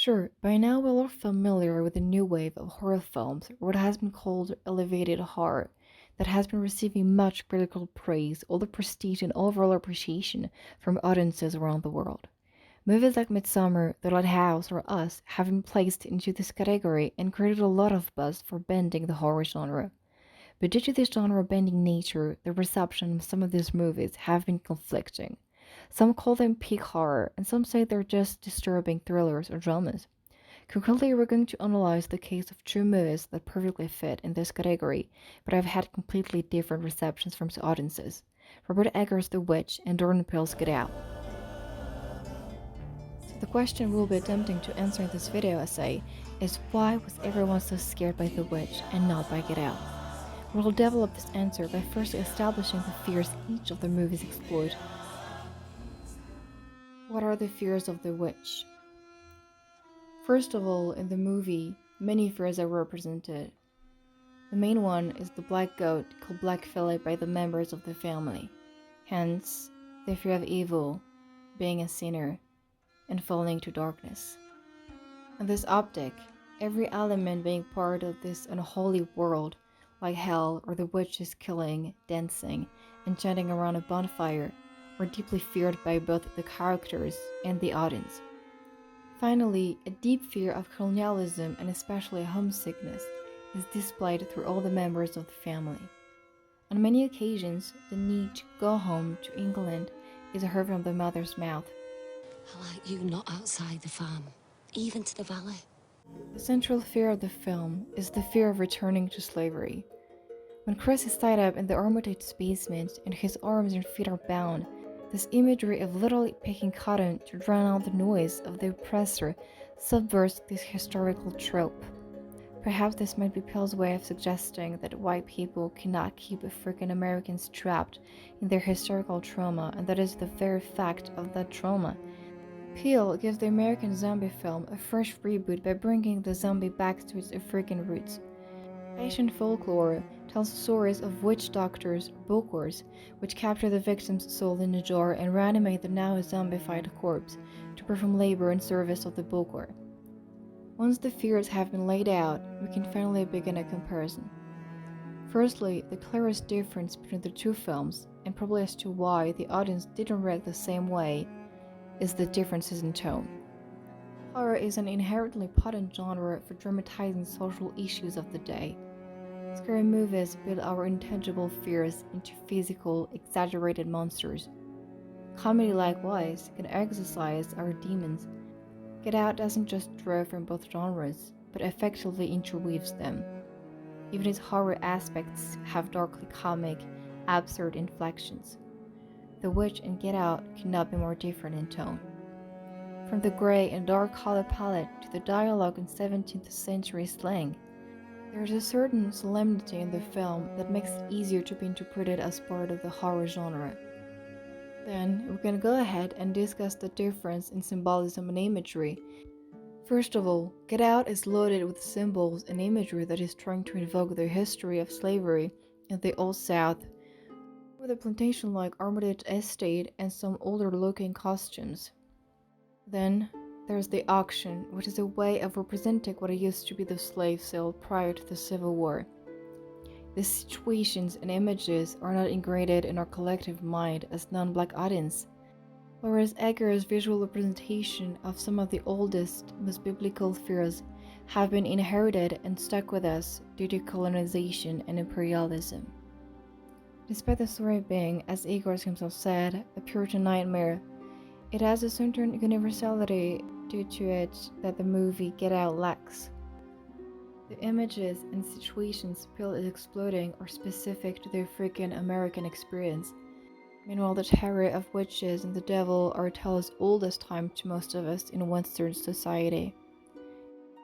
Sure, by now we're all familiar with the new wave of horror films, or what has been called elevated horror, that has been receiving much critical praise, all the prestige and overall appreciation from audiences around the world. Movies like Midsummer, The Lighthouse, or Us have been placed into this category and created a lot of buzz for bending the horror genre. But due to this genre bending nature, the reception of some of these movies have been conflicting. Some call them peak horror, and some say they're just disturbing thrillers or dramas. Concurrently, we're going to analyze the case of two movies that perfectly fit in this category, but have had completely different receptions from audiences. Robert Eggers' The Witch and Jordan Peele's Get Out. So the question we'll be attempting to answer in this video essay is why was everyone so scared by The Witch and not by Get Out? We'll develop this answer by first establishing the fears each of the movies explored. What are the fears of the witch? First of all, in the movie, many fears are represented. The main one is the black goat called Black Phillip by the members of the family. Hence, the fear of evil, being a sinner, and falling to darkness. In this optic, every element being part of this unholy world, like hell or the witches killing, dancing, and chanting around a bonfire, were deeply feared by both the characters and the audience. Finally, a deep fear of colonialism and especially homesickness is displayed through all the members of the family. On many occasions, the need to go home to England is heard from the mother's mouth. I like you not outside the farm, even to the valley. The central fear of the film is the fear of returning to slavery. When Chris is tied up in the Armitage's basement and his arms and feet are bound, this imagery of literally picking cotton to drown out the noise of the oppressor subverts this historical trope. Perhaps this might be Peele's way of suggesting that white people cannot keep African Americans trapped in their historical trauma, and that is the very fact of that trauma. Peele gives the American zombie film a fresh reboot by bringing the zombie back to its African roots. Haitian folklore tells stories of witch doctors, bokors, which capture the victim's soul in a jar and reanimate the now zombified corpse to perform labor in service of the bokor. Once the fears have been laid out, we can finally begin a comparison. Firstly, the clearest difference between the two films, and probably as to why the audience didn't react the same way, is the differences in tone. Horror is an inherently potent genre for dramatizing social issues of the day. Scary movies build our intangible fears into physical, exaggerated monsters. Comedy, likewise, can exorcise our demons. Get Out doesn't just draw from both genres, but effectively interweaves them. Even its horror aspects have darkly comic, absurd inflections. The Witch and Get Out cannot be more different in tone. From the gray and dark color palette to the dialogue in 17th century slang, there is a certain solemnity in the film that makes it easier to be interpreted as part of the horror genre. Then, we're gonna go ahead and discuss the difference in symbolism and imagery. First of all, Get Out is loaded with symbols and imagery that is trying to invoke the history of slavery in the Old South, with a plantation-like Armitage estate and some older-looking costumes. Then, there's the auction, which is a way of representing what used to be the slave sale prior to the Civil War. These situations and images are not ingrained in our collective mind as non-black audience, whereas Eggers' visual representation of some of the oldest, most biblical fears have been inherited and stuck with us due to colonization and imperialism. Despite the story being, as Eggers himself said, a Puritan nightmare, it has a certain universality due to it that the movie Get Out lacks. The images and situations Peele is exploiting are specific to the African American experience. Meanwhile, the terror of witches and the devil are tales as old as time to most of us in Western society.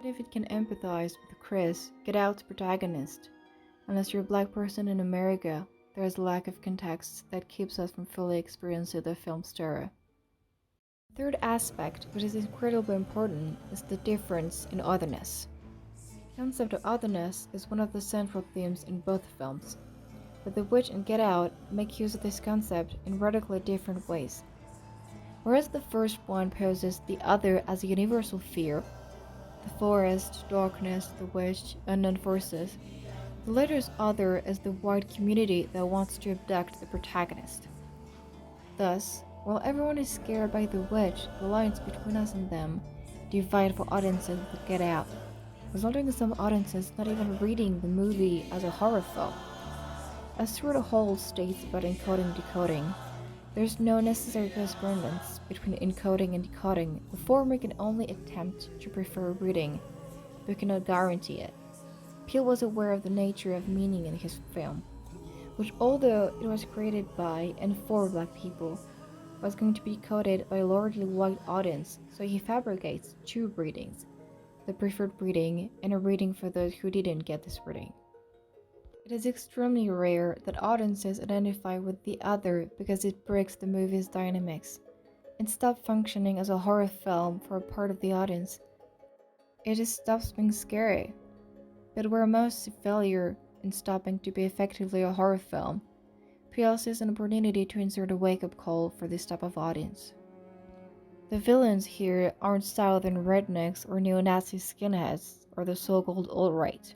But if it can empathize with Chris, Get Out's protagonist, unless you're a black person in America, there is a lack of context that keeps us from fully experiencing the film's terror. The third aspect, which is incredibly important, is the difference in otherness. The concept of otherness is one of the central themes in both films, but The Witch and Get Out make use of this concept in radically different ways. Whereas the first one poses the other as a universal fear, The forest, darkness, the witch, unknown forces. The latter's other is the white community that wants to abduct the protagonist. Thus, while everyone is scared by the witch, the lines between us and them divide for audiences that get out, resulting in some audiences not even reading the movie as a horror film. As Stuart Hall states about encoding decoding, there's no necessary correspondence between encoding and decoding. The former can only attempt to prefer reading, but cannot guarantee it. Peele was aware of the nature of meaning in his film, which, although it was created by and for black people, was going to be coded by a largely white audience, so he fabricates two readings, the preferred reading and a reading for those who didn't get this reading. It is extremely rare that audiences identify with the other because it breaks the movie's dynamics and stops functioning as a horror film for a part of the audience. It just stops being scary. But where most failure in stopping to be effectively a horror film, Peele sees an opportunity to insert a wake-up call for this type of audience. The villains here aren't southern rednecks or neo-Nazi skinheads or the so-called alt-right.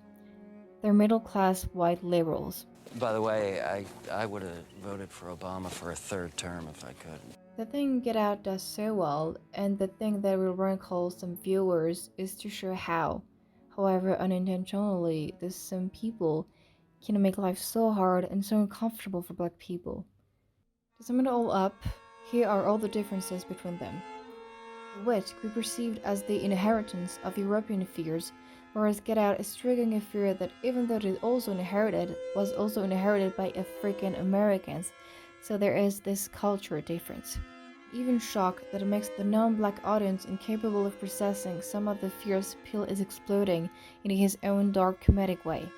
They're middle-class white liberals. By the way, I would have voted for Obama for a third term if I could. The thing Get Out does so well, and the thing that will rankle some viewers, is to show how, however unintentionally, some people can make life so hard and so uncomfortable for black people. To sum it all up, here are all the differences between them. The witch could be perceived as the inheritance of European fears, whereas Get Out is triggering a fear that, even though it is also inherited, was also inherited by African Americans, so there is this cultural difference. Even shock that it makes the non-black audience incapable of processing some of the fears Peele is exploding in his own dark comedic way.